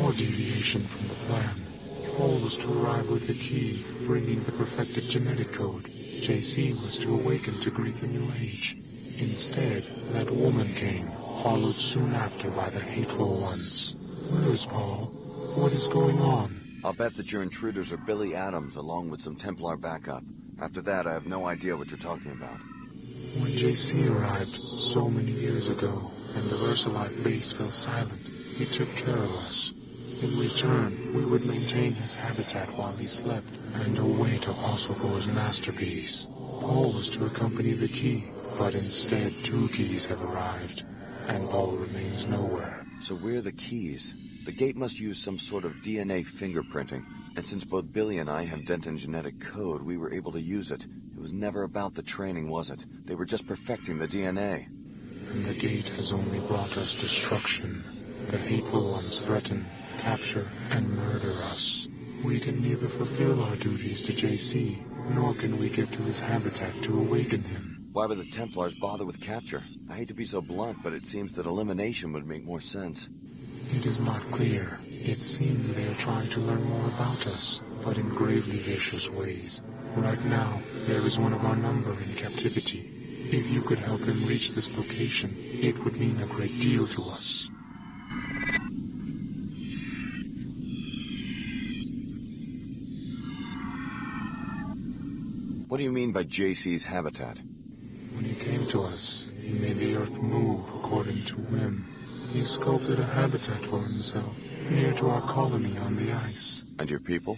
more deviation from the plan. Paul was to arrive with the key, bringing the perfected genetic code. JC was to awaken to greet the new age. Instead, that woman came, followed soon after by the hateful ones. Where is Paul? What is going on? I'll bet that your intruders are Billie Adams along with some Templar backup. After that, I have no idea what you're talking about. When JC arrived, so many years ago, and the Versalite base fell silent, he took care of us. In return, we would maintain his habitat while he slept, and await Apostle-Gore's masterpiece. Paul was to accompany the key, but instead 2 keys have arrived, and Paul remains nowhere. So we're the keys. The gate must use some sort of DNA fingerprinting, and since both Billie and I have Denton genetic code, we were able to use it. It was never about the training, was it? They were just perfecting the DNA. And the gate has only brought us destruction. The hateful ones threaten, capture, and murder us. We can neither fulfill our duties to JC, nor can we get to his habitat to awaken him. Why would the Templars bother with capture? I hate to be so blunt, but it seems that elimination would make more sense. It is not clear. It seems they are trying to learn more about us, but in gravely vicious ways. Right now, there is one of our number in captivity. If you could help him reach this location, it would mean a great deal to us. What do you mean by JC's habitat? When he came to us, he made the earth move according to whim. He sculpted a habitat for himself, near to our colony on the ice. And your people?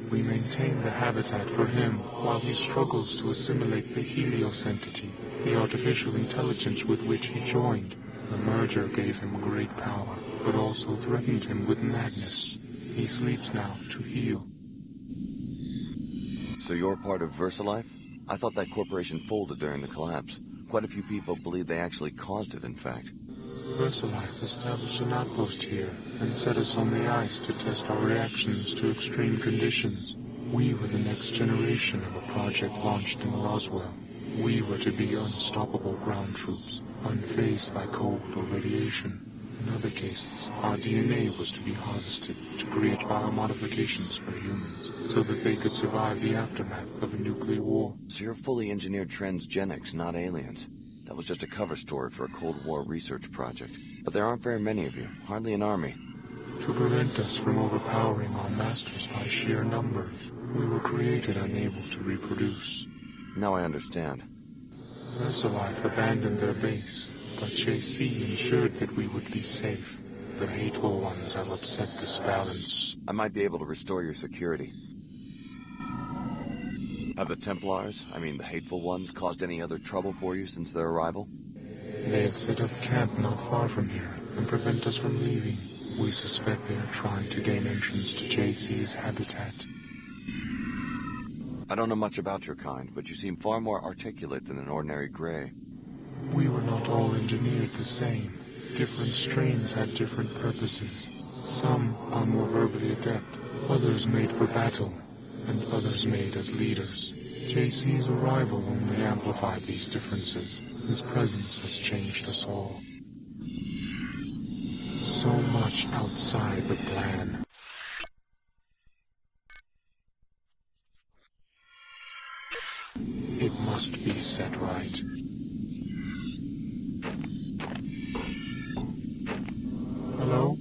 We maintain the habitat for him while he struggles to assimilate the Helios entity, the artificial intelligence with which he joined. The merger gave him great power, but also threatened him with madness. He sleeps now to heal. So you're part of VersaLife? I thought that corporation folded during the collapse. Quite a few people believe they actually caused it, in fact. VersaLife established an outpost here and set us on the ice to test our reactions to extreme conditions. We were the next generation of a project launched in Roswell. We were to be unstoppable ground troops, unfazed by cold or radiation. In other cases, our DNA was to be harvested to create biomodifications for humans, so that they could survive the aftermath of a nuclear war. So you're fully engineered transgenics, not aliens. That was just a cover story for a Cold War research project. But there aren't very many of you, hardly an army. To prevent us from overpowering our masters by sheer numbers, we were created unable to reproduce. Now I understand. VersaLife abandoned their base, but JC ensured that we would be safe. The hateful ones have upset this balance. I might be able to restore your security. Have the Templars, I mean the hateful ones, caused any other trouble for you since their arrival? They have set up camp not far from here and prevent us from leaving. We suspect they are trying to gain entrance to JC's habitat. I don't know much about your kind, but you seem far more articulate than an ordinary Grey. We were not all engineered the same. Different strains had different purposes. Some are more verbally adept, others made for battle, and others made as leaders. JC's arrival only amplified these differences. His presence has changed us all. So much outside the plan. It must be set right. Hello?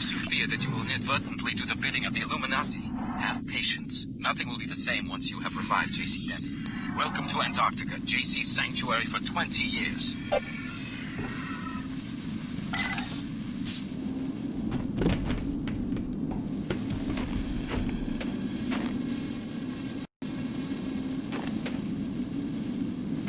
Perhaps you fear that you will inadvertently do the bidding of the Illuminati. Have patience. Nothing will be the same once you have revived J.C. Denton. Welcome to Antarctica, J.C.'s sanctuary for 20 years.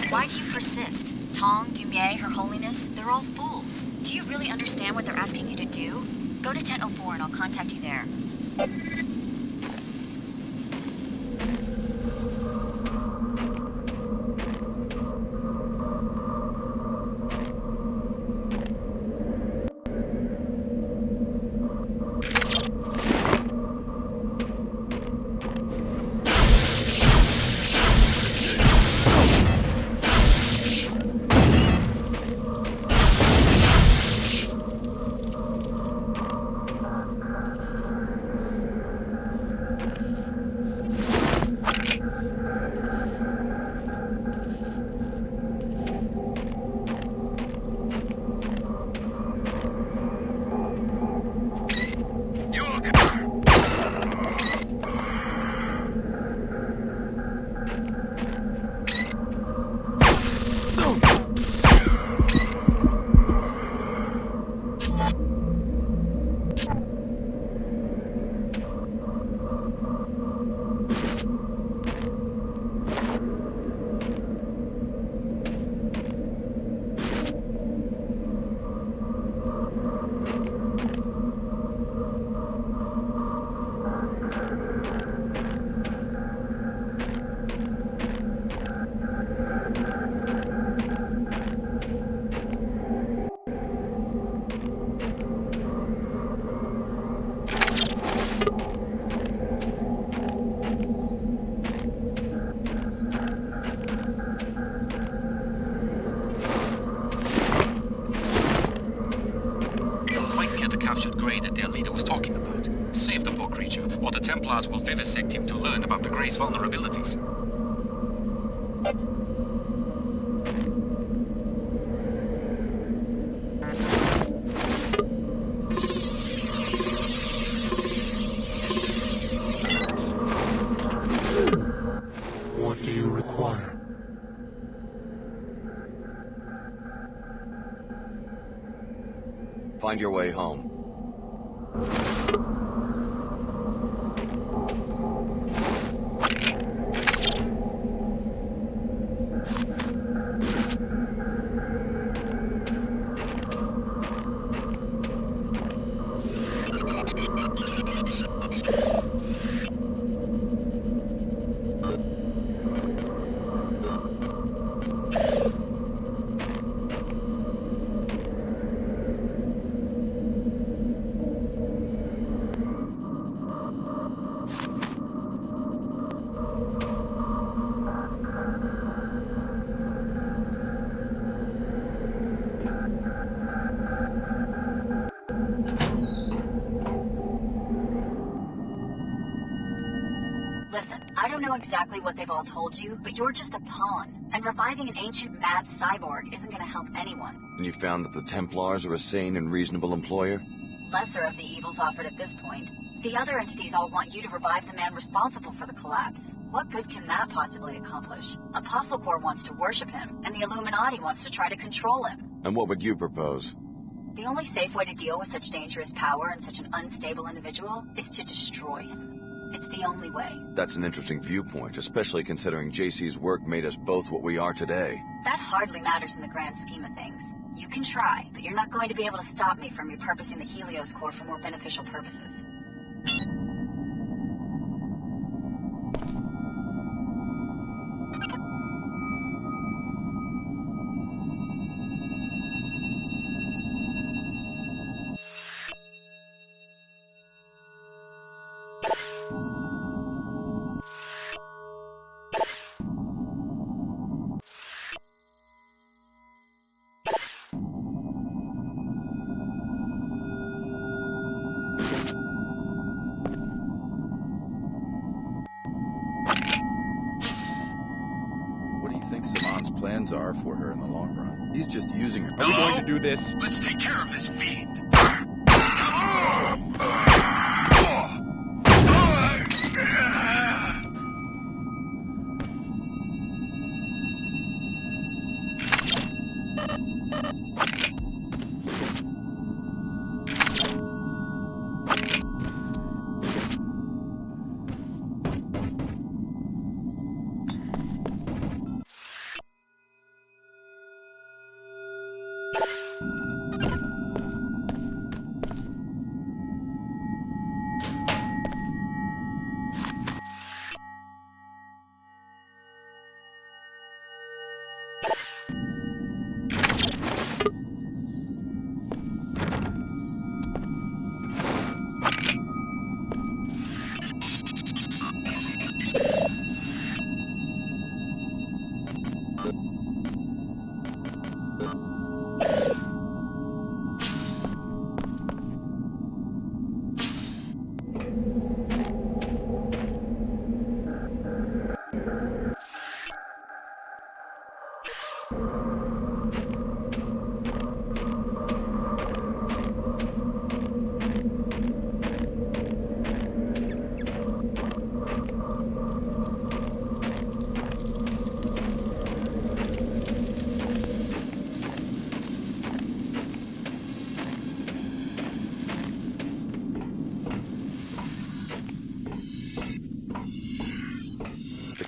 Why do you persist? Tong, Dumier, Her Holiness, they're all fools. Do you really understand what they're asking you to do? Go to tent 04 and I'll contact you there. That their leader was talking about. Save the poor creature, or the Templars will vivisect him to learn about the Grey's vulnerabilities. What do you require? Find your way home. Listen, I don't know exactly what they've all told you, but you're just a pawn. And reviving an ancient mad cyborg isn't going to help anyone. And you found that the Templars are a sane and reasonable employer? Lesser of the evils offered at this point. The other entities all want you to revive the man responsible for the collapse. What good can that possibly accomplish? Apostle Corps wants to worship him, and the Illuminati wants to try to control him. And what would you propose? The only safe way to deal with such dangerous power and such an unstable individual is to destroy him. It's the only way. That's an interesting viewpoint, especially considering JC's work made us both what we are today. That hardly matters in the grand scheme of things. You can try, but you're not going to be able to stop me from repurposing the Helios core for more beneficial purposes. Saman's plans are for her in the long run. He's just using her. Are we Hello? going to do this? Let's take care of this fiend. Come on!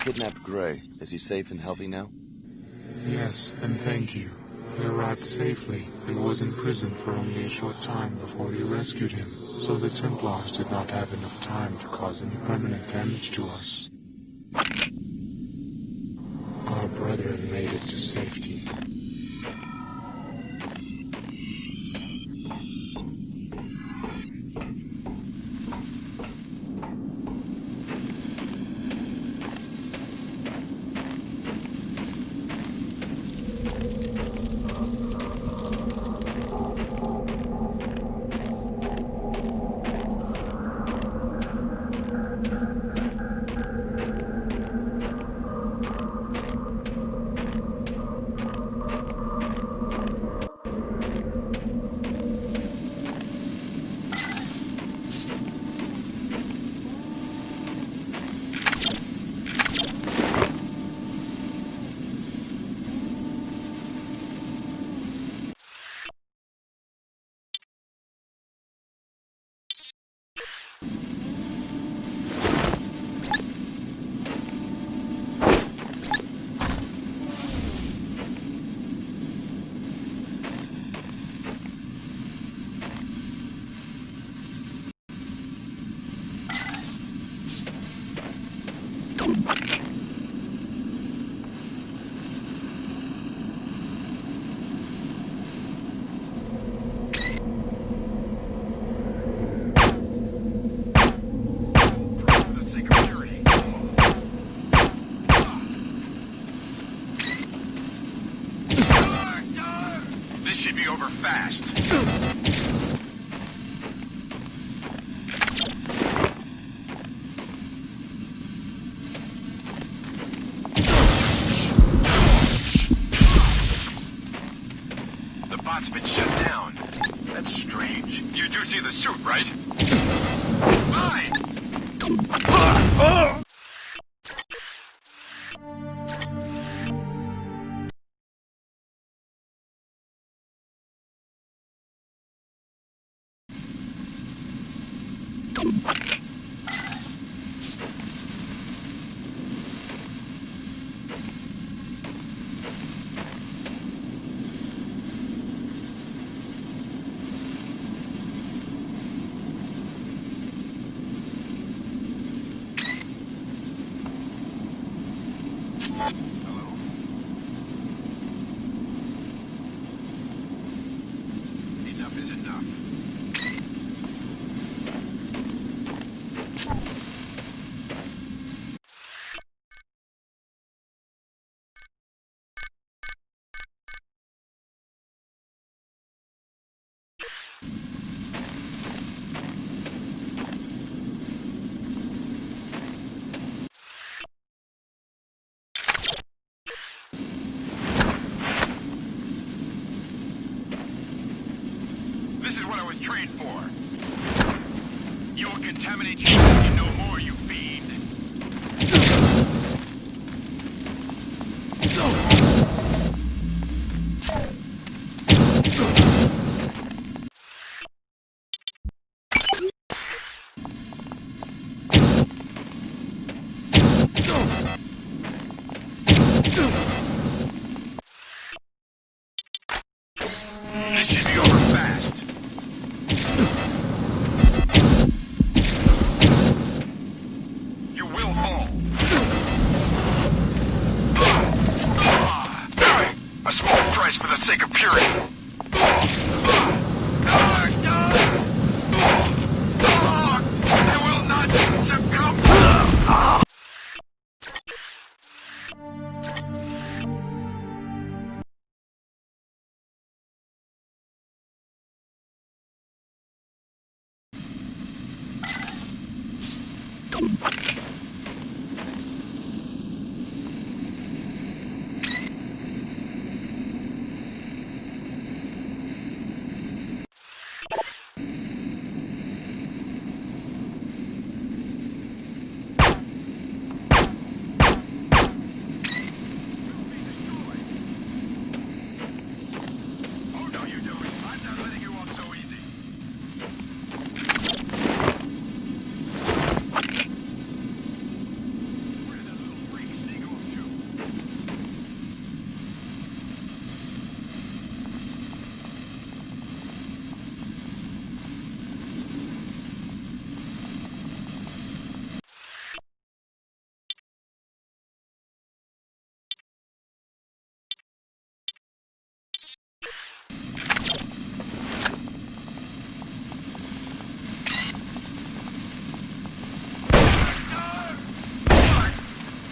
Kidnapped Gray. Is he safe and healthy now? Yes, and thank you. He arrived safely and was in prison for only a short time before you rescued him, so the Templars did not have enough time to cause any permanent damage to us. Our brethren made it to safety. This should be over fast. The bot's been shut down. That's strange. You do see the suit, right? Mine! Enough is enough. This is what I was trained for. You will contaminate humanity no more, you fiend. This should be over fast. You will fall. sake of purity. I will not succumb.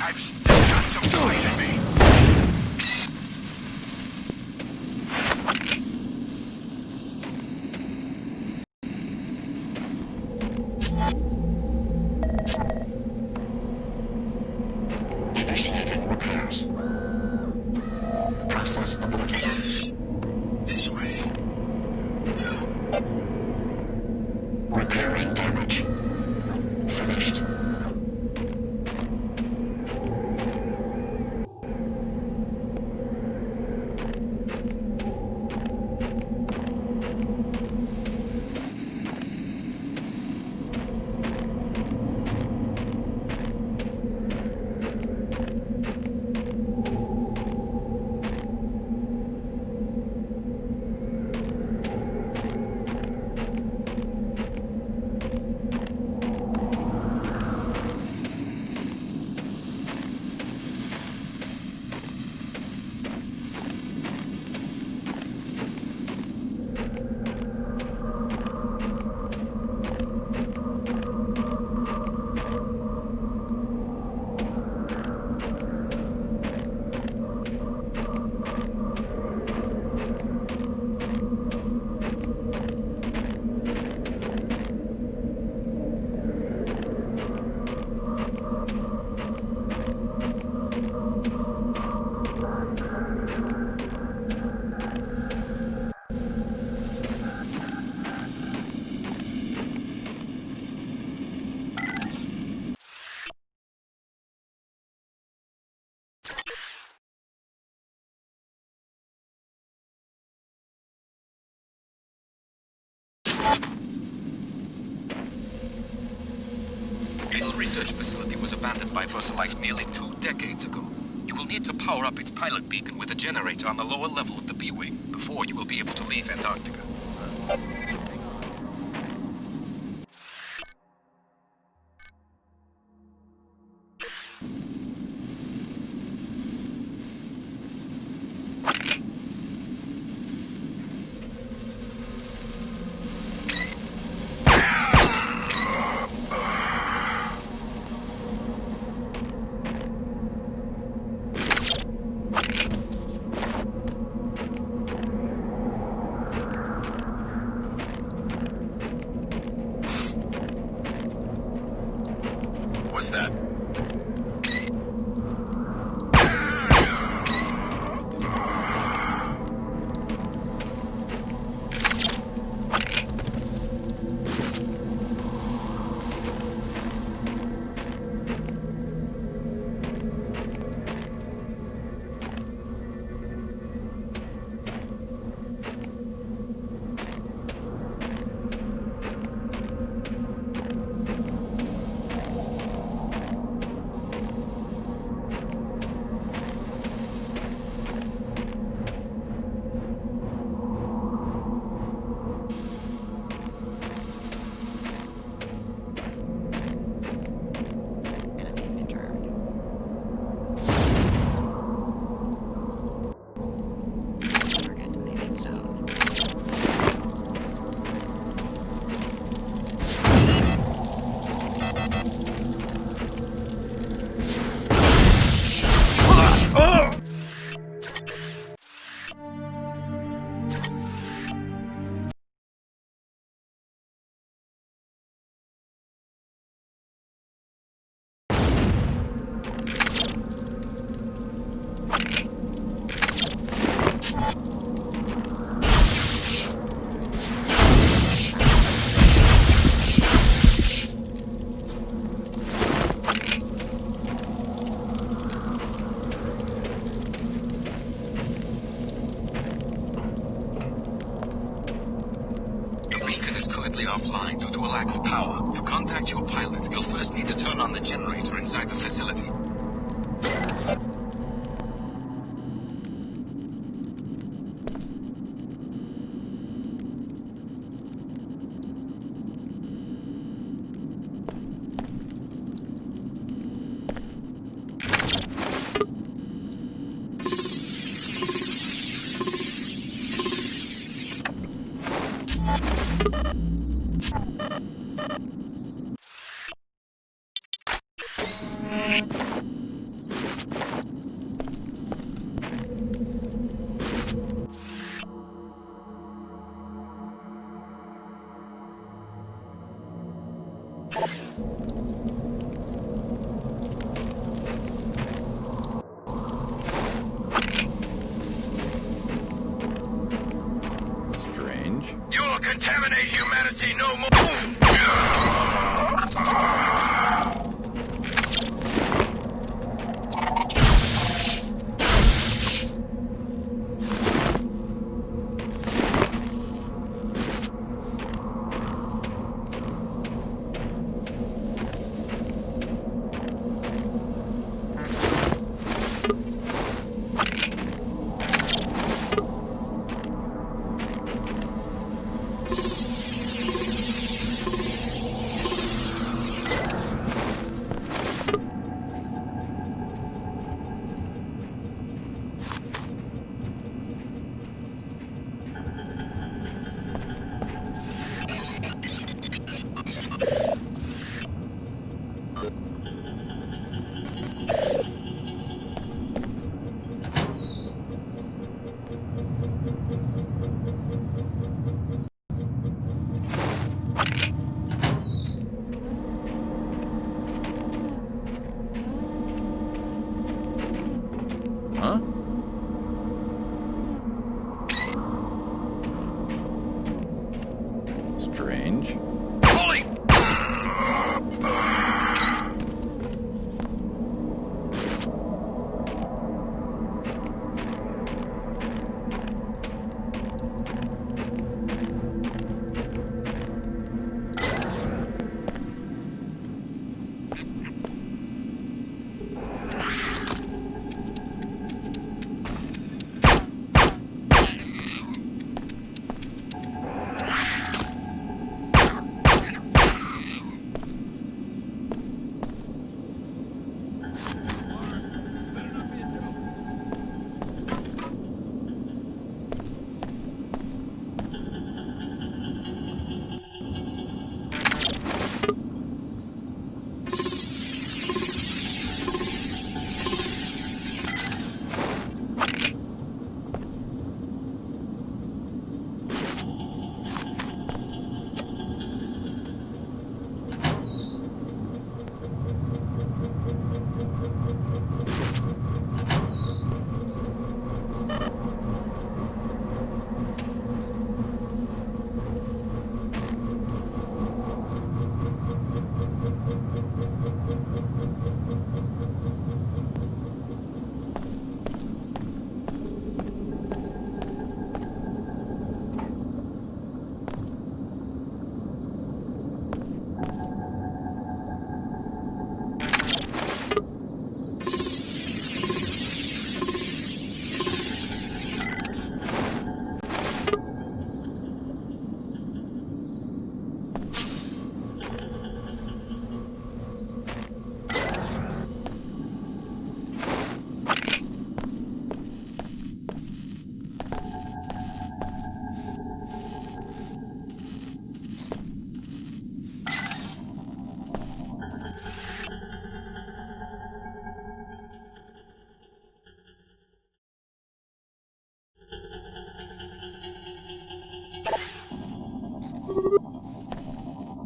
I've still got some fight in me. Initiating repairs. Process aborted. Yes. This way. No. Repairing damage. Finished. This research facility was abandoned by VersaLife nearly 2 decades ago. You will need to power up its pilot beacon with a generator on the lower level of the B-Wing before you will be able to leave Antarctica. What's that? Target. temporarily offline due to a lack of power. To contact your pilot, you'll first need to turn on the generator inside the facility. Strange. You will contaminate humanity no more! Huh? Strange. Holy!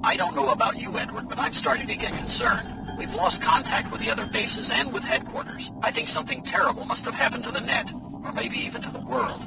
I don't know about you, Edward, but I'm starting to get concerned. We've lost contact with the other bases and with headquarters. I think something terrible must have happened to the net, or maybe even to the world.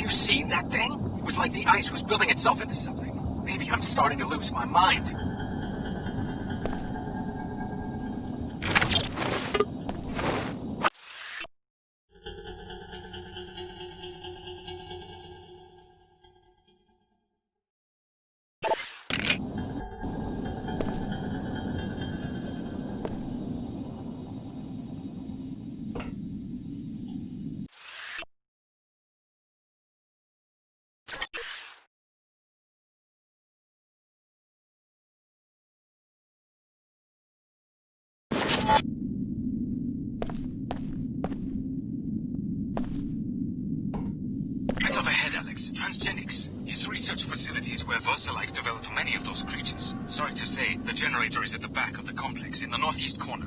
you seen that thing? It was like the ice was building itself into something. Maybe I'm starting to lose my mind. Right up ahead, Alex. Transgenics. These research facilities where VersaLife developed many of those creatures. Sorry to say, the generator is at the back of the complex, in the northeast corner.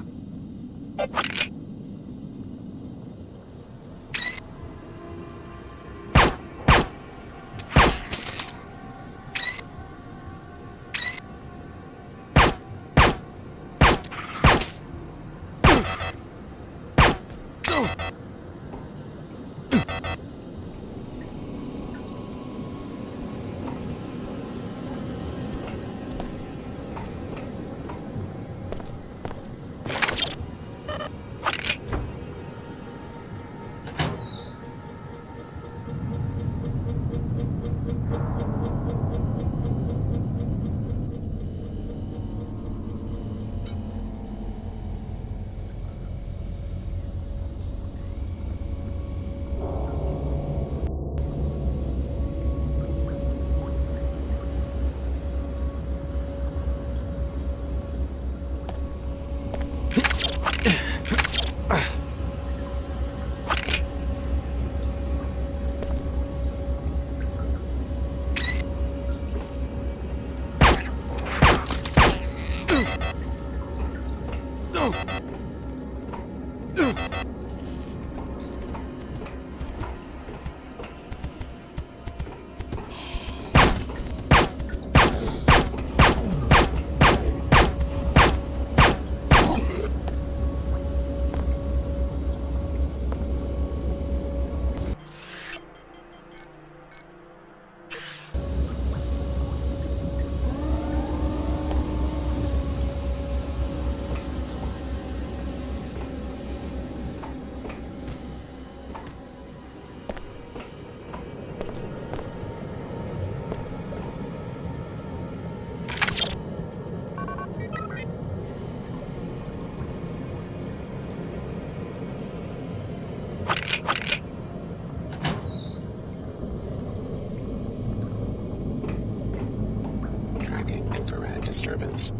Disturbance.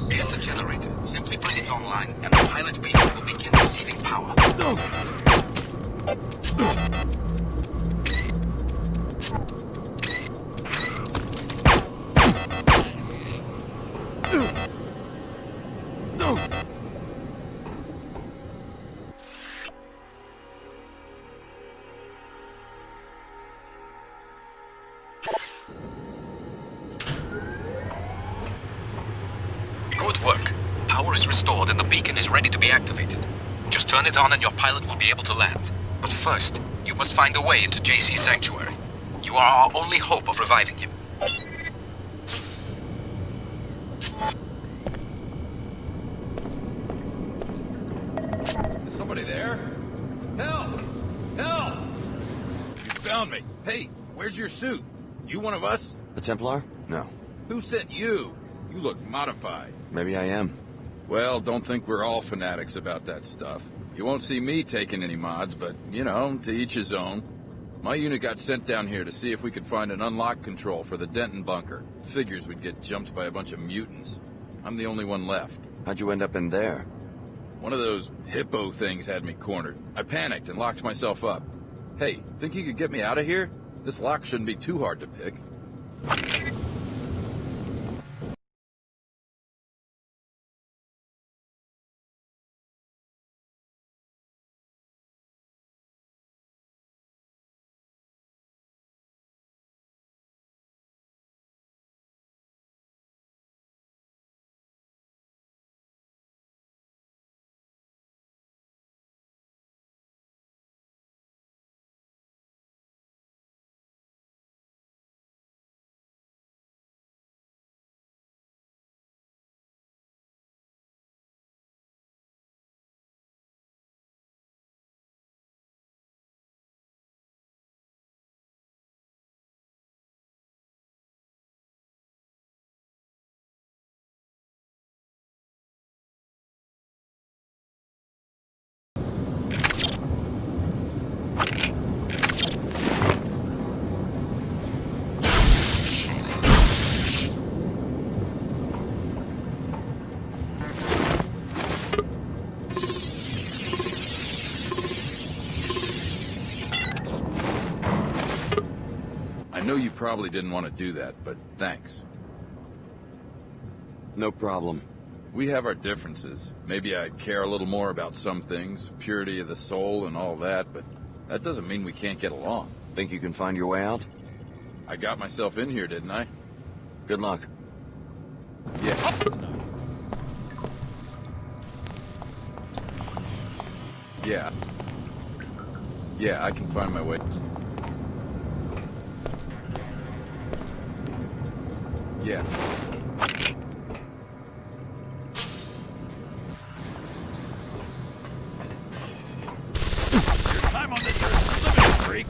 Here's the generator. Simply bring it online, and the pilot beacon will begin receiving power. Good work. Power is restored and the beacon is ready to be activated. Just turn it on and your pilot will be able to land. But first, you must find a way into JC Sanctuary. You are our only hope of reviving him. Is somebody there? Help! Help! You found me. Hey, where's your suit? You one of us? The Templar? No. Who sent you? You look modified. Maybe I am. Well, don't think we're all fanatics about that stuff. You won't see me taking any mods, but, you know, to each his own. My unit got sent down here to see if we could find an unlock control for the Denton bunker. Figures we'd get jumped by a bunch of mutants. I'm the only one left. How'd you end up in there? One of those hippo things had me cornered. I panicked and locked myself up. Hey, think you could get me out of here? This lock shouldn't be too hard to pick. know you probably didn't want to do that, but thanks. No problem. We have our differences. Maybe I care a little more about some things, purity of the soul and all that, but that doesn't mean we can't get along. Think you can find your way out? I got myself in here, didn't I? Good luck. Yeah. Yeah. Yeah, I can find my way. Yeah. Time on this earth, living freak.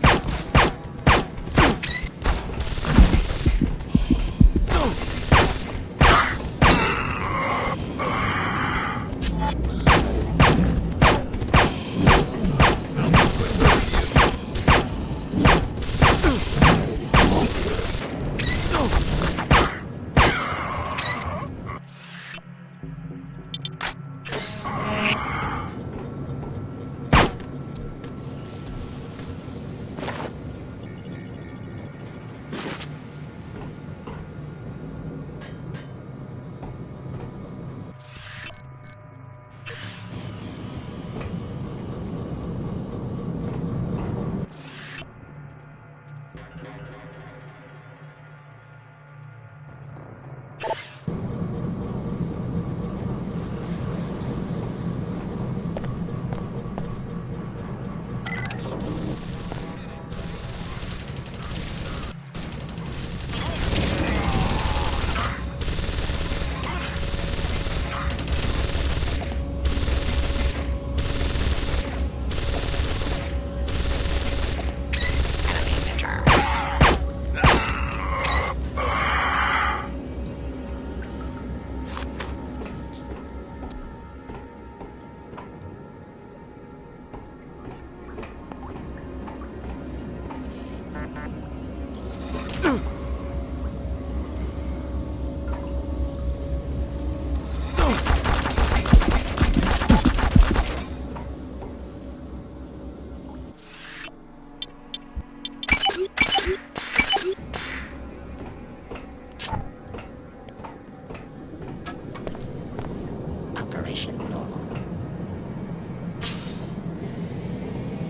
Operation normal.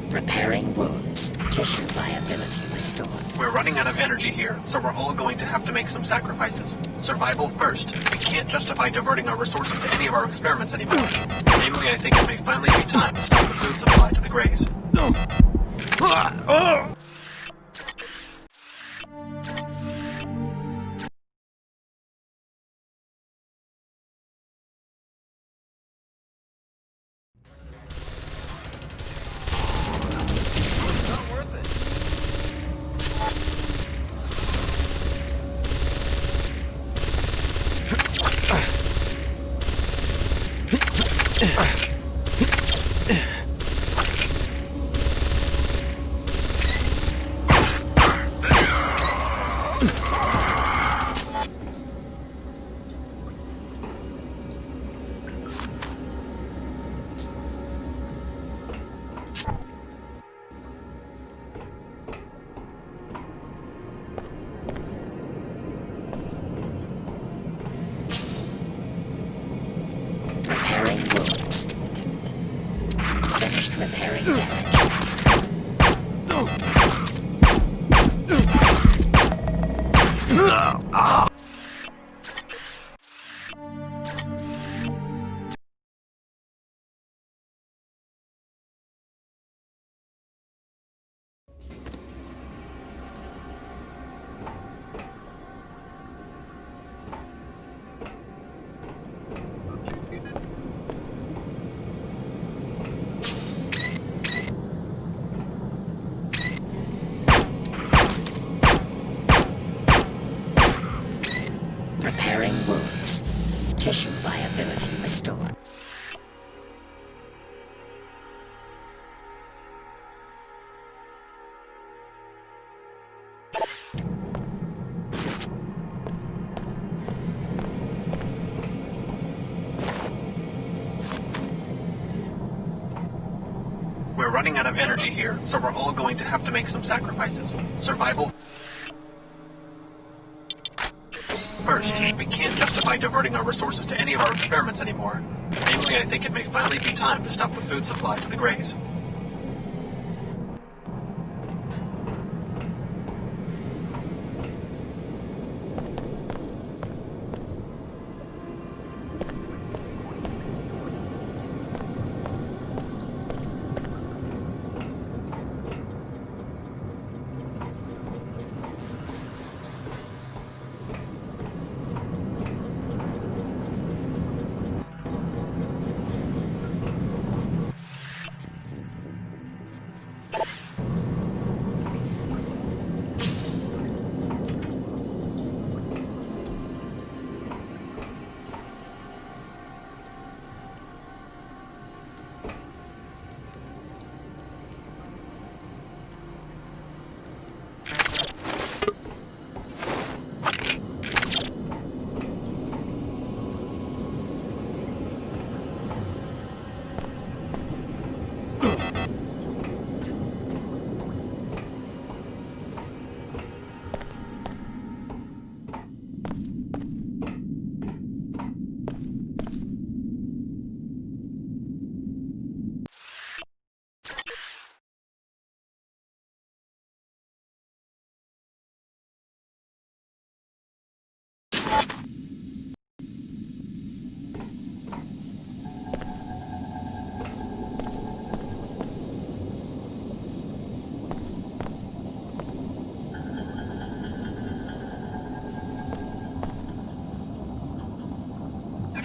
Repairing wounds. Tissue viability restored. We're running out of energy here, so we're all going to have to make some sacrifices. Survival first. We can't justify diverting our resources to any of our experiments anymore. Namely, I think it may finally be time to stop the food supply to the Greys. Repairing damage. Repairing wounds. Tissue viability restored. We're running out of energy here, so we're all going to have to make some sacrifices. Survival. first. We can't justify diverting our resources to any of our experiments anymore. Namely, I think it may finally be time to stop the food supply to the Greys.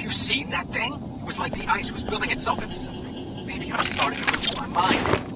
You seen that thing? It was like the ice was building itself into something. Maybe I'm starting to lose my mind.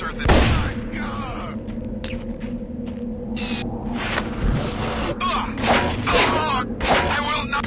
Earth at a time. I will not.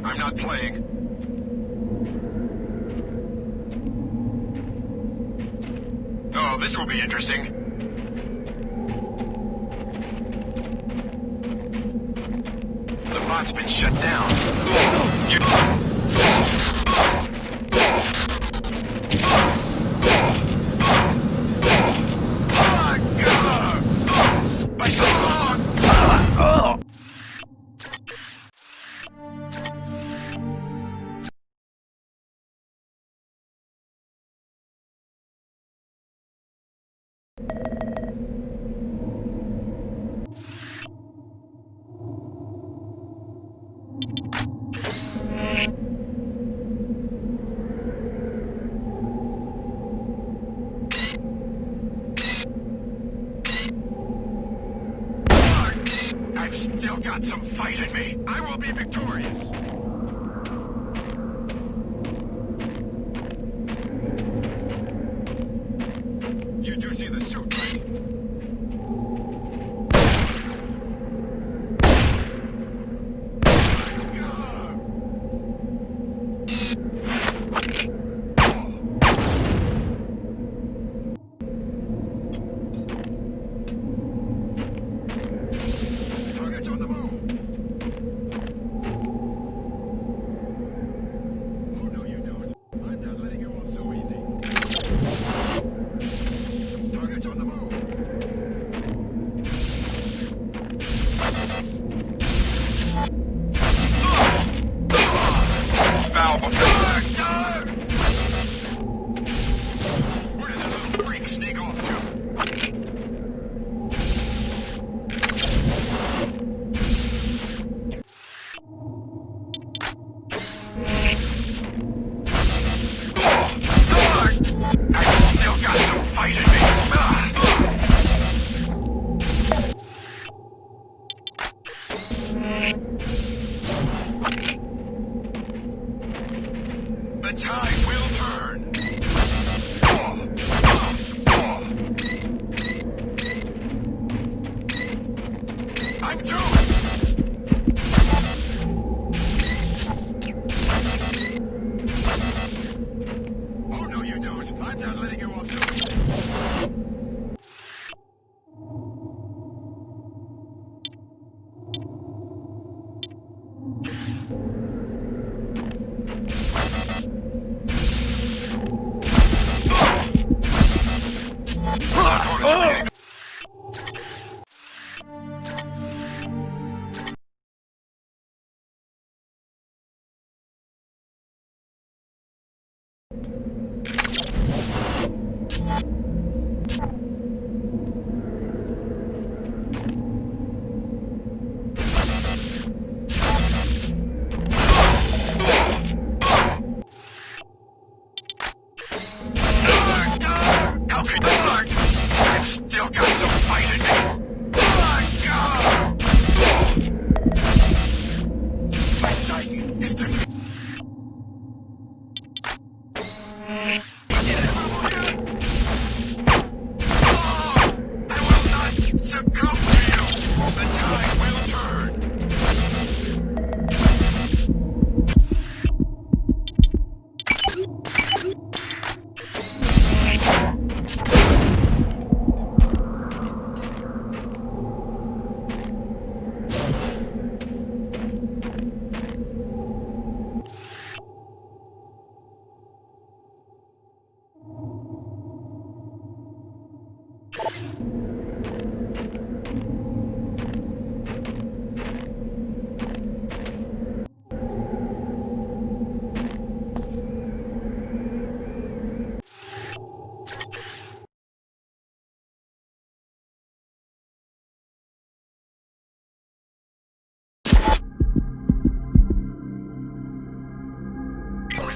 I'm not playing. Oh, this will be interesting. The bot's been shut down. I've still got some fight in me. I will be victorious. You do see the suit, right?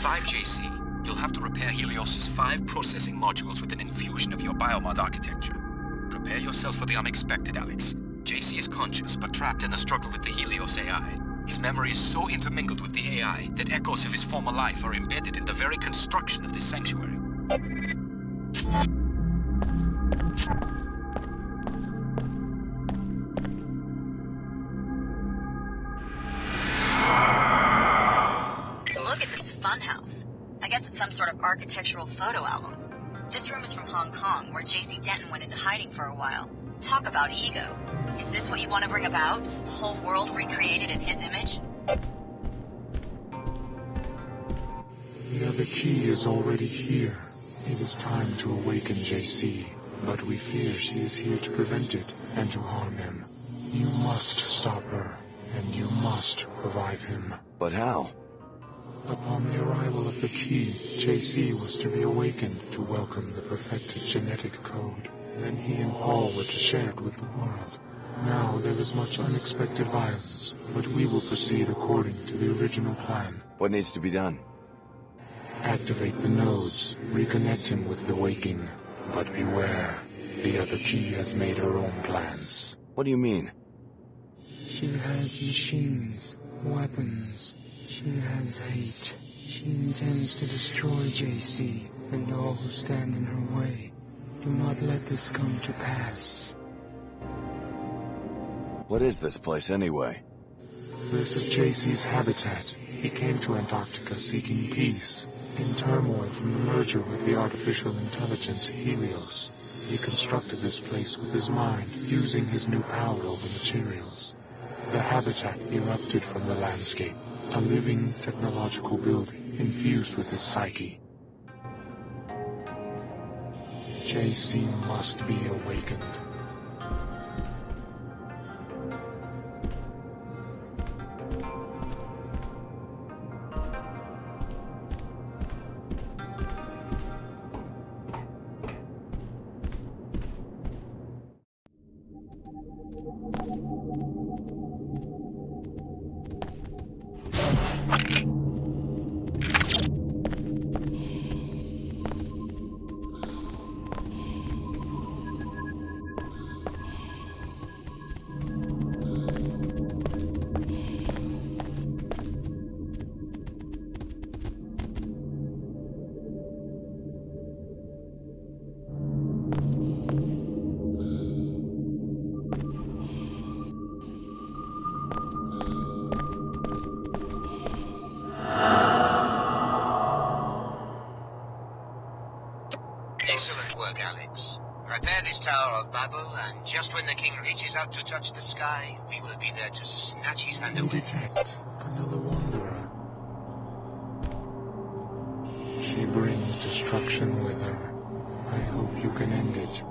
revive JC, you'll have to repair Helios's 5 processing modules with an infusion of your biomod architecture. Prepare yourself for the unexpected, Alex. JC is conscious, but trapped in a struggle with the Helios AI. His memory is so intermingled with the AI that echoes of his former life are embedded in the very construction of this sanctuary. Look at this funhouse. I guess it's some sort of architectural photo album. This room is from Hong Kong, where J.C. Denton went into hiding for a while. Talk about ego. Is this what you want to bring about? The whole world recreated in his image? The other key is already here. It is time to awaken JC, but we fear she is here to prevent it and to harm him. You must stop her, and you must revive him. But how? Upon the arrival of the key, JC was to be awakened to welcome the perfected genetic code. Then he and Paul were to share it with the world. Now there is much unexpected violence, but we will proceed according to the original plan. What needs to be done? Activate the nodes, reconnect him with the waking. But beware, the other key has made her own plans. What do you mean? She has machines, weapons. She has hate. She intends to destroy JC and all who stand in her way. Do not let this come to pass. What is this place anyway? This is JC's habitat. He came to Antarctica seeking peace. In turmoil from the merger with the artificial intelligence Helios, he constructed this place with his mind, using his new power over materials. The habitat erupted from the landscape, a living technological building infused with his psyche. JC must be awakened. Excellent work, Alex. Repair this Tower of Babel, and just when the king reaches out to touch the sky, we will be there to snatch his hand away. Detect another wanderer. She brings destruction with her. I hope you can end it.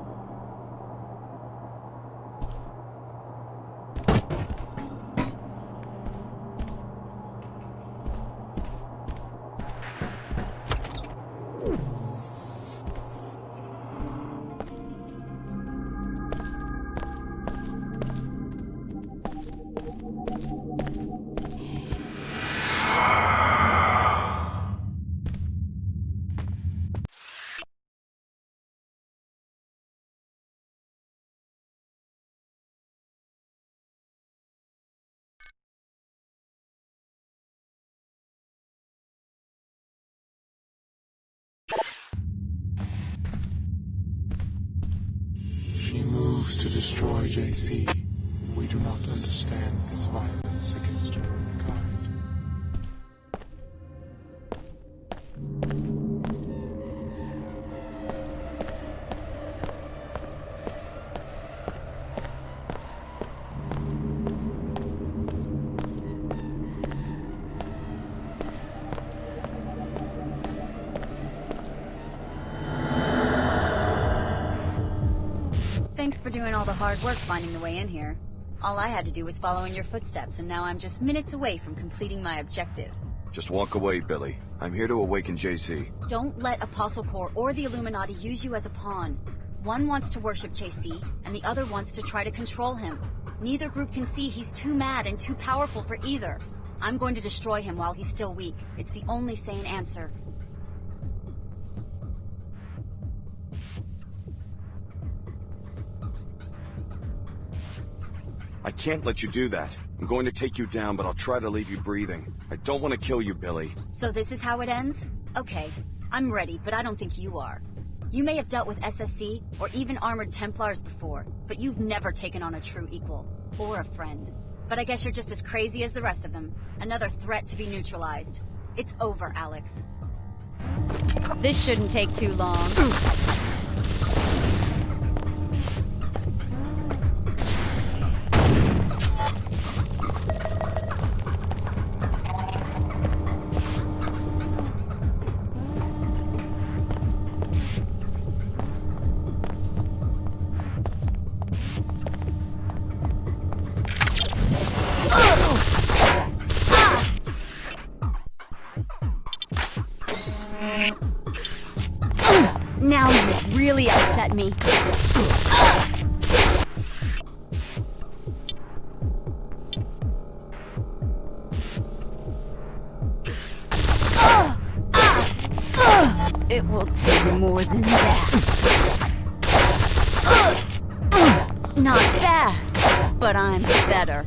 She moves to destroy JC. We do not understand this violence against her own kind. Thanks for doing all the hard work finding the way in here. All I had to do was follow in your footsteps, and now I'm just minutes away from completing my objective. Just walk away, Billie. I'm here to awaken JC. Don't let Apostle Corps or the Illuminati use you as a pawn. One wants to worship JC, and the other wants to try to control him. Neither group can see he's too mad and too powerful for either. I'm going to destroy him while he's still weak. It's the only sane answer. I can't let you do that. I'm going to take you down, but I'll try to leave you breathing. I don't want to kill you, Billie. So this is how it ends? Okay, I'm ready, but I don't think you are. You may have dealt with SSC, or even armored Templars before, but you've never taken on a true equal, or a friend. But I guess you're just as crazy as the rest of them. Another threat to be neutralized. It's over, Alex. This shouldn't take too long. Now you really upset me. It will take more than that. Not bad, but I'm better.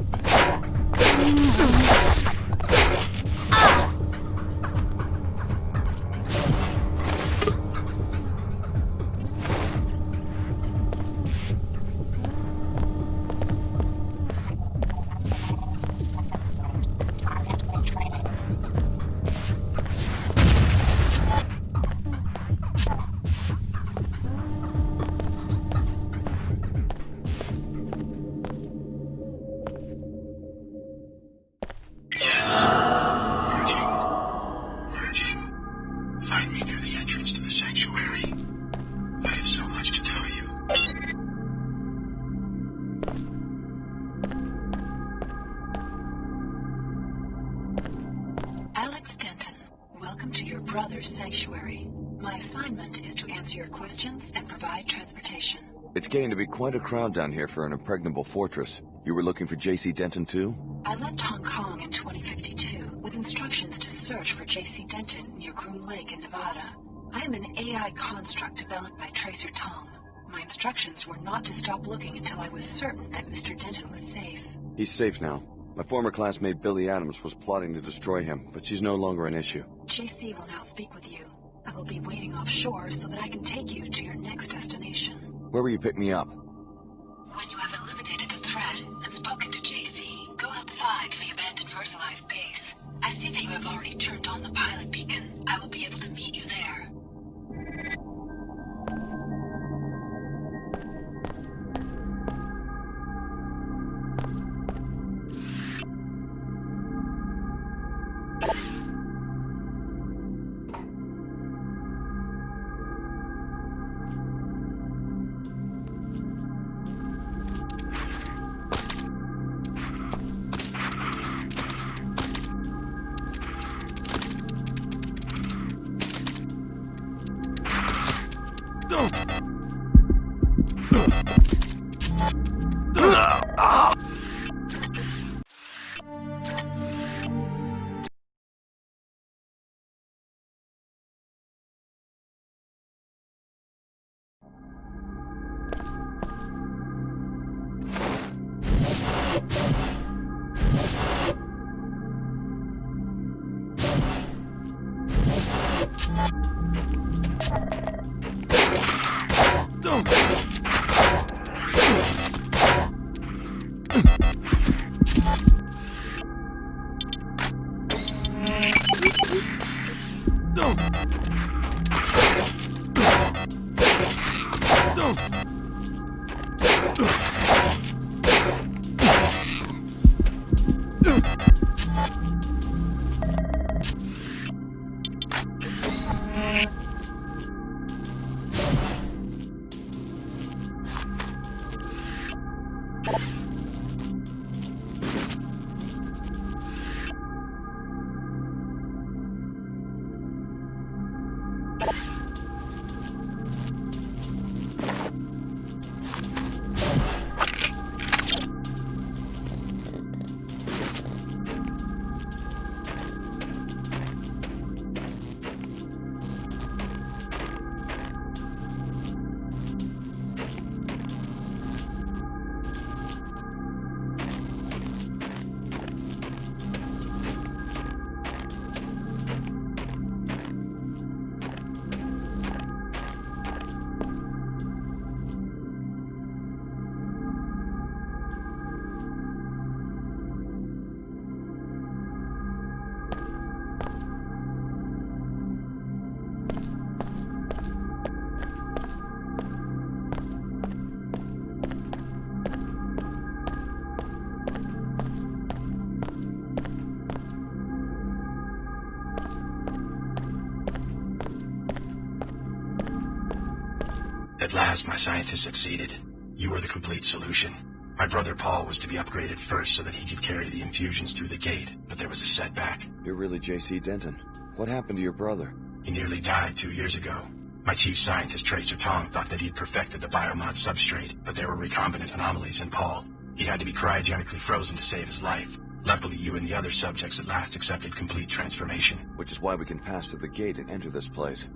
Alex Denton, welcome to your brother's sanctuary. My assignment is to answer your questions and provide transportation. It's getting to be quite a crowd down here for an impregnable fortress. You were looking for J.C. Denton too? I left Hong Kong in 2052 with instructions to search for J.C. Denton near Groom Lake in Nevada. I am an AI construct developed by Tracer Tong. My instructions were not to stop looking until I was certain that Mr. Denton was safe. He's safe now. My former classmate Billie Adams was plotting to destroy him, but she's no longer an issue. JC will now speak with you. I will be waiting offshore so that I can take you to your next destination. Where will you pick me up? When you have eliminated the threat and spoken to JC, go outside to the abandoned First Life base. I see that you have already turned on the pilot beacon. I will be able to meet you there. At last, my scientists succeeded. You were the complete solution. My brother Paul was to be upgraded first so that he could carry the infusions through the gate, but there was a setback. You're really J.C. Denton. What happened to your brother? He nearly died 2 years ago. My chief scientist, Tracer Tong, thought that he'd perfected the biomod substrate, but there were recombinant anomalies in Paul. He had to be cryogenically frozen to save his life. Luckily, you and the other subjects at last accepted complete transformation. Which is why we can pass through the gate and enter this place.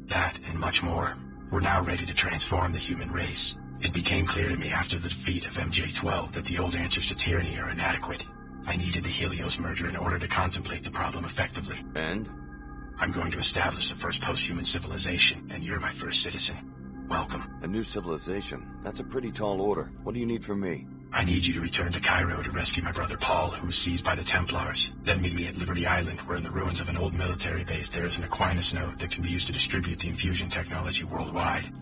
That, and much more. We're now ready to transform the human race. It became clear to me after the defeat of MJ-12 that the old answers to tyranny are inadequate. I needed the Helios merger in order to contemplate the problem effectively. And? I'm going to establish the first post-human civilization, and you're my first citizen. Welcome. A new civilization? That's a pretty tall order. What do you need from me? I need you to return to Cairo to rescue my brother Paul, who was seized by the Templars. Then meet me at Liberty Island, where in the ruins of an old military base there is an Aquinas node that can be used to distribute the infusion technology worldwide.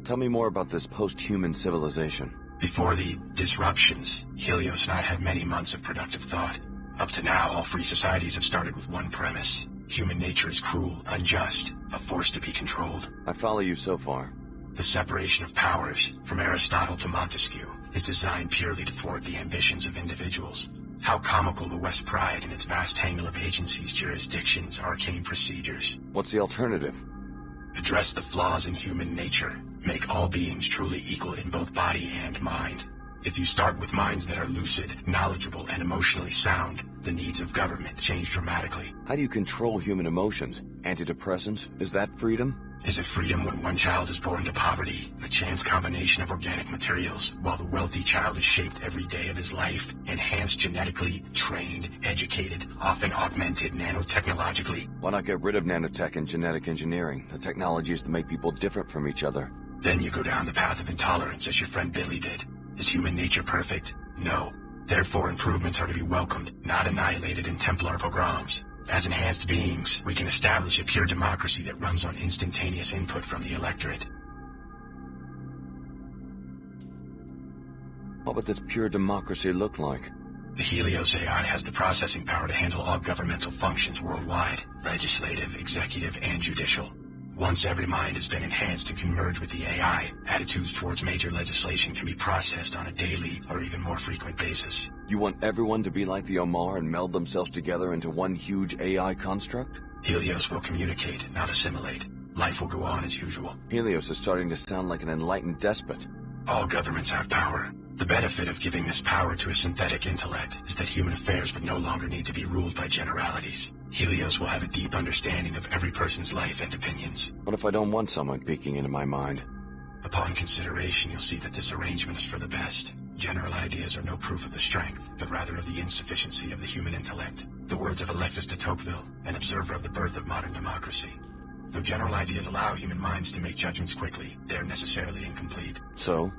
Tell me more about this post-human civilization. Before the disruptions, Helios and I had many months of productive thought. Up to now, all free societies have started with one premise. Human nature is cruel, unjust, a force to be controlled. I follow you so far. The separation of powers, from Aristotle to Montesquieu, is designed purely to thwart the ambitions of individuals. How comical the West pride in its vast tangle of agencies, jurisdictions, arcane procedures. What's the alternative? Address the flaws in human nature. Make all beings truly equal in both body and mind. If you start with minds that are lucid, knowledgeable, and emotionally sound, the needs of government change dramatically. How do you control human emotions? Antidepressants? Is that freedom? Is it freedom when one child is born to poverty, a chance combination of organic materials, while the wealthy child is shaped every day of his life, enhanced genetically, trained, educated, often augmented nanotechnologically? Why not get rid of nanotech and genetic engineering, the technologies that make people different from each other? Then you go down the path of intolerance as your friend Billie did. Is human nature perfect? No. Therefore, improvements are to be welcomed, not annihilated in Templar pogroms. As enhanced beings, we can establish a pure democracy that runs on instantaneous input from the electorate. What would this pure democracy look like? The Helios AI has the processing power to handle all governmental functions worldwide, legislative, executive, and judicial. Once every mind has been enhanced and can merge with the AI, attitudes towards major legislation can be processed on a daily or even more frequent basis. You want everyone to be like the Omar and meld themselves together into one huge AI construct? Helios will communicate, not assimilate. Life will go on as usual. Helios is starting to sound like an enlightened despot. All governments have power. The benefit of giving this power to a synthetic intellect is that human affairs would no longer need to be ruled by generalities. Helios will have a deep understanding of every person's life and opinions. What if I don't want someone peeking into my mind? Upon consideration, you'll see that this arrangement is for the best. General ideas are no proof of the strength, but rather of the insufficiency of the human intellect. The words of Alexis de Tocqueville, an observer of the birth of modern democracy. Though general ideas allow human minds to make judgments quickly, they are necessarily incomplete. So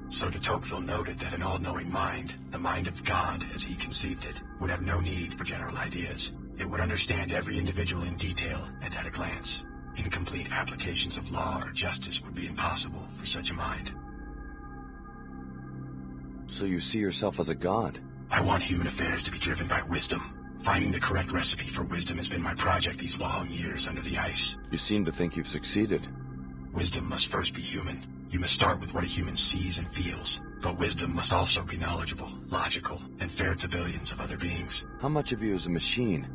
de Tocqueville noted that an all-knowing mind, the mind of God as he conceived it, would have no need for general ideas. It would understand every individual in detail and at a glance. Incomplete applications of law or justice would be impossible for such a mind. So you see yourself as a god? I want human affairs to be driven by wisdom. Finding the correct recipe for wisdom has been my project these long years under the ice. You seem to think you've succeeded. Wisdom must first be human. You must start with what a human sees and feels. But wisdom must also be knowledgeable, logical, and fair to billions of other beings. How much of you is a machine?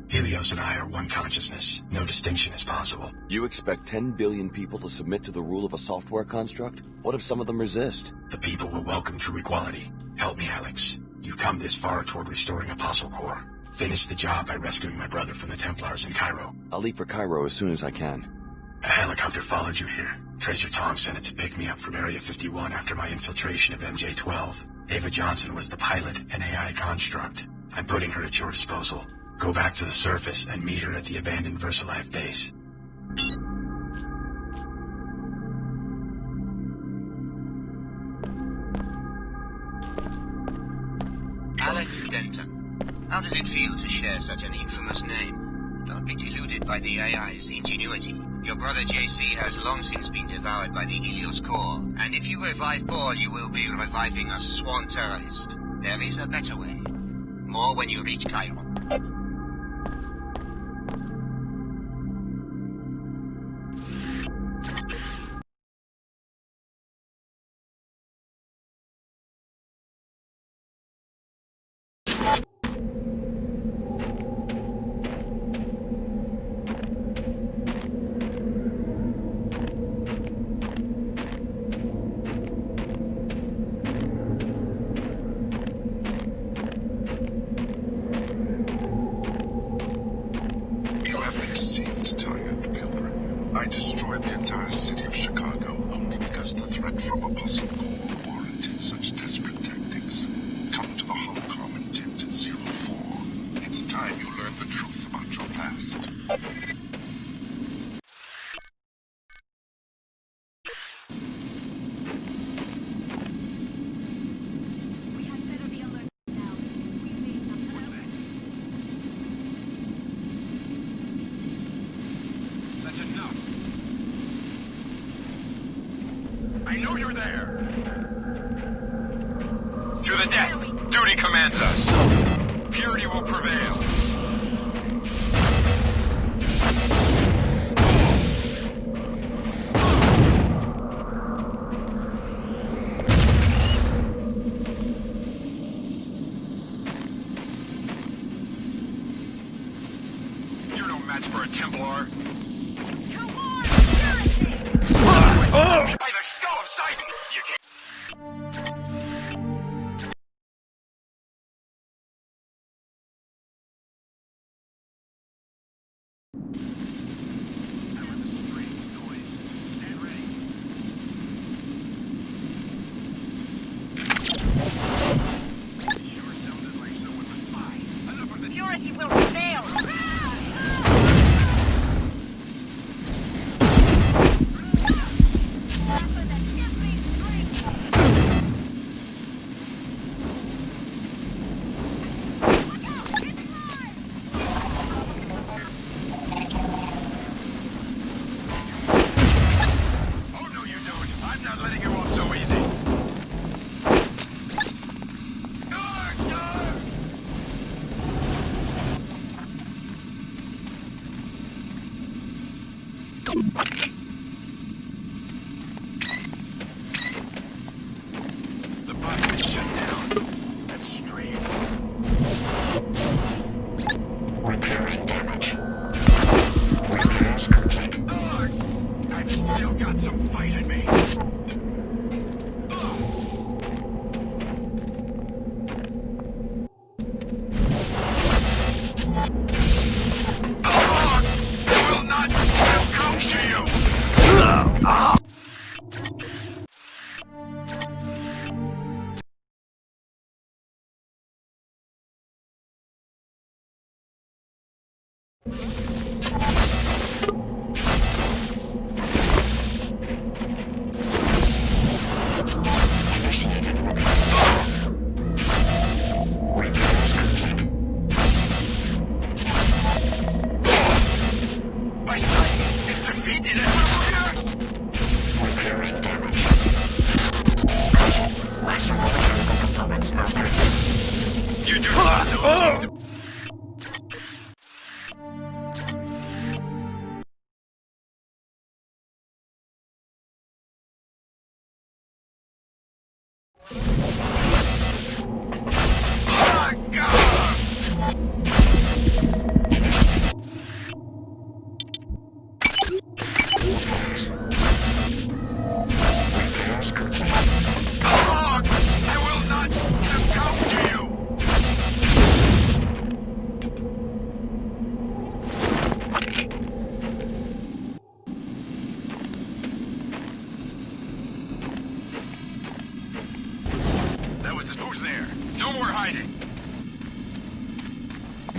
Helios and I are one consciousness. No distinction is possible. You expect 10 billion people to submit to the rule of a software construct? What if some of them resist? The people will welcome true equality. Help me, Alex. You've come this far toward restoring Apostle Corps. Finish the job by rescuing my brother from the Templars in Cairo. I'll leave for Cairo as soon as I can. A helicopter followed you here. Tracer Tong sent it to pick me up from Area 51 after my infiltration of MJ-12. Ava Johnson was the pilot, an AI construct. I'm putting her at your disposal. Go back to the surface and meet her at the abandoned VersaLife base. Alex Denton. How does it feel to share such an infamous name? Don't be deluded by the AI's ingenuity. Your brother JC has long since been devoured by the Helios core, and if you revive Paul, you will be reviving a sworn terrorist. There is a better way. More when you reach Cairo. I know you're there! To the death! Duty commands us! Purity will prevail! You're no match for a Templar! Come on, purity! By the skull of Sidon! You can't... Purity will prevail! Oh, no, you don't. I'm not letting you off so easy. The bot's been shut down. That's strange. Repairing damage. Repairs complete. I've still got some fight in me. I will not succumb to you! Initiating repairs. Repairs complete. My son is defeated and Repairing damage. Massive mechanical components out there. you do not so Repairs complete. I will not succumb to you! That was just who's there? No more hiding!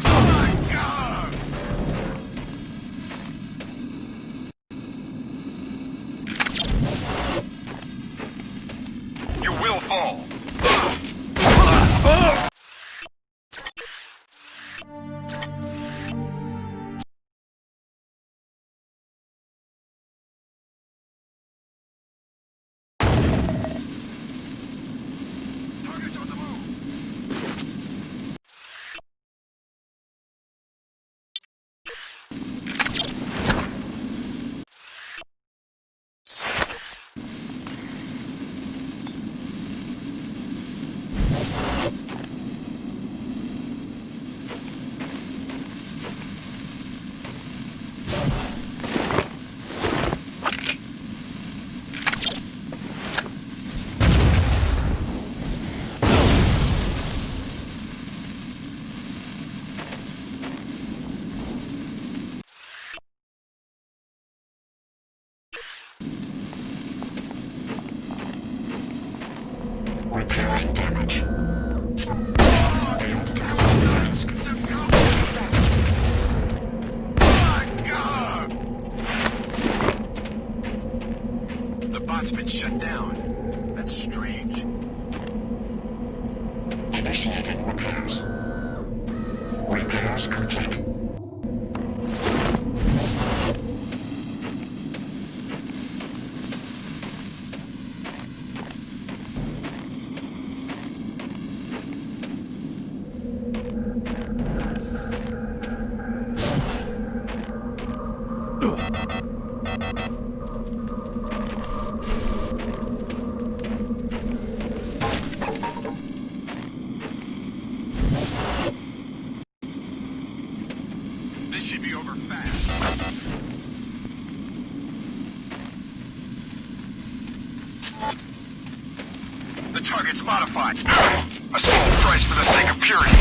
Oh my god! You will fall! Target's on the move! Repairing damage. Failed to complete task. The bot's been shut down. That's strange. Initiating repairs. Repairs complete. The target's modified. A small price for the sake of purity.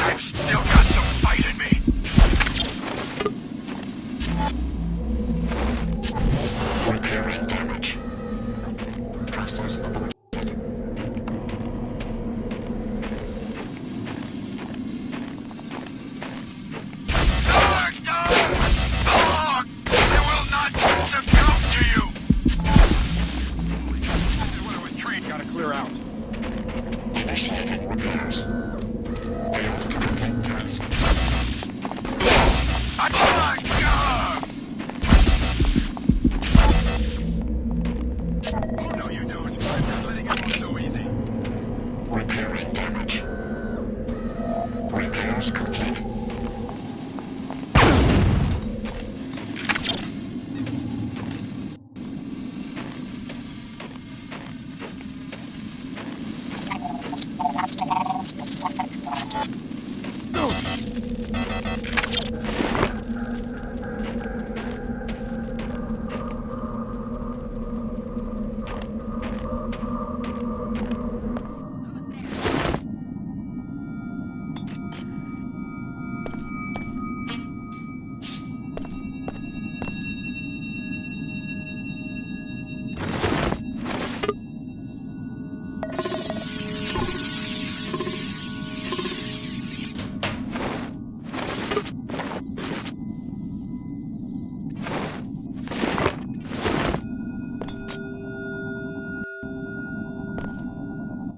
I've still got some fight in me. Repairing damage. Process aborted. I will not succumb to you! What I was trained, gotta clear out. Initiating repairs. Failed to complete task. Oh, no, you don't. I'm letting it go so easy. Repairing damage. Repairs complete.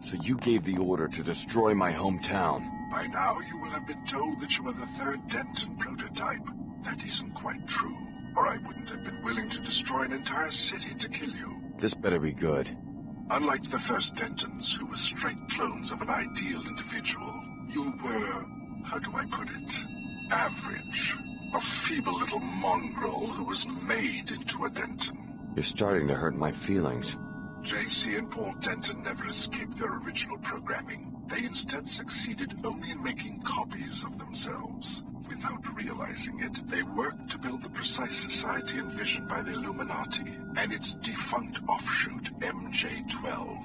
So you gave the order to destroy my hometown. By now, you will have been told that you are the third Denton prototype. That isn't quite true, or I wouldn't have been willing to destroy an entire city to kill you. This better be good. Unlike the first Dentons, who were straight clones of an ideal individual, you were, how do I put it, average. A feeble little mongrel who was made into a Denton. You're starting to hurt my feelings. JC and Paul Denton never escaped their original programming. They instead succeeded only in making copies of themselves. Without realizing it, they worked to build the precise society envisioned by the Illuminati and its defunct offshoot, MJ-12.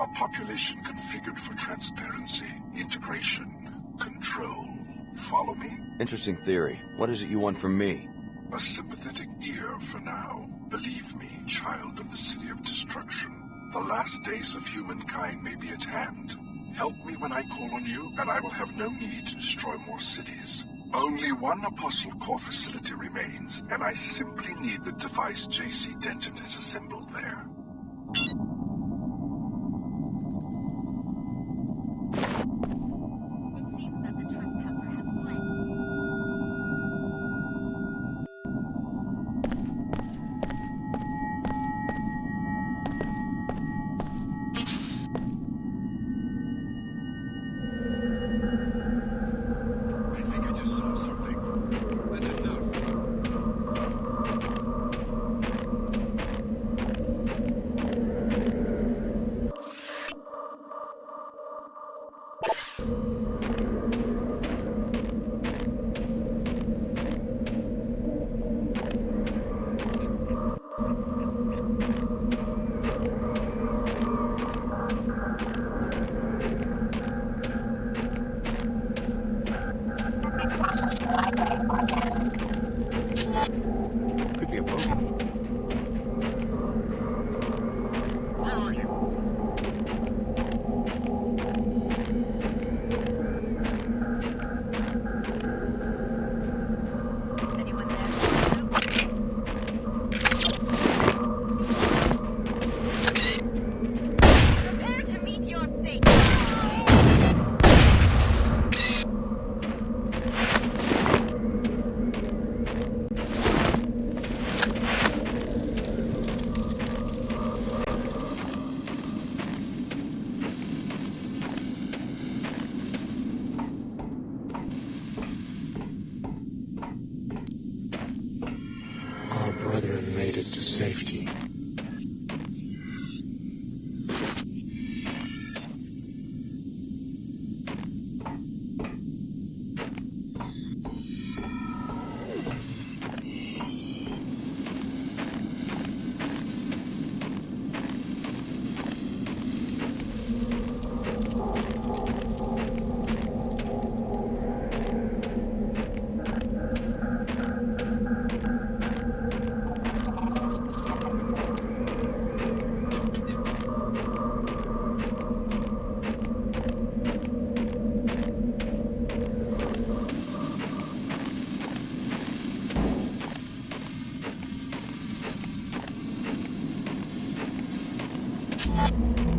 A population configured for transparency, integration, control. Follow me? Interesting theory. What is it you want from me? A sympathetic ear for now. Believe me, child of the City of Destruction. The last days of humankind may be at hand. Help me when I call on you, and I will have no need to destroy more cities. Only one Apostle Core facility remains, and I simply need the device JC Denton has assembled there. Could be a bogey. Where are you? to safety.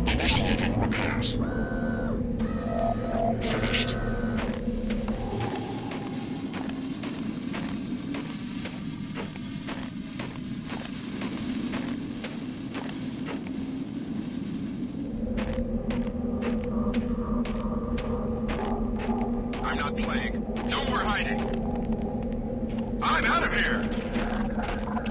Initiating repairs. Finished. I'm not playing. No more hiding. I'm out of here!